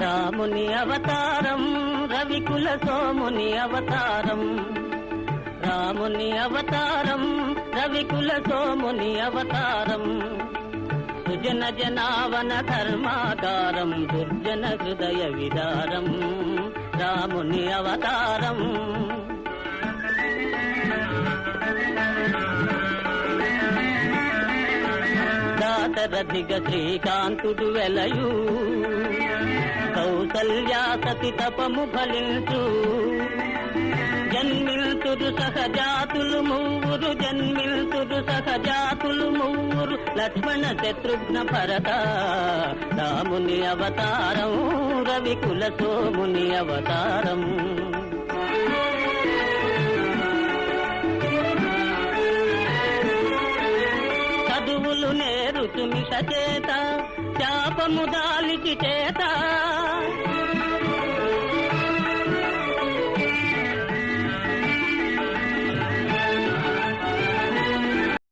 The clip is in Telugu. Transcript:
రాముని అవతారం రవికుల సోముని అవతారం, రాముని అవతారం రవికుల సోముని అవతారం, సుజన జనావన ధర్మాకారం దుర్జన హృదయ విదారం రాముని అవతారం. దాశరథిగ శ్రీకాంతుడు వెలయు, కౌసల్యా సతి తపము ఫలించు, జన్మిల్తురు సహజాతులు మూవురు, జన్మిల్తురు సహజాతులు మూవురు, లక్ష్మణ శత్రుఘ్న భరత రాముని అవతారం రవికుల సోముని అవతారం. చదువులు నేరుచుమి సచేత, శాపము దాలికి చేత,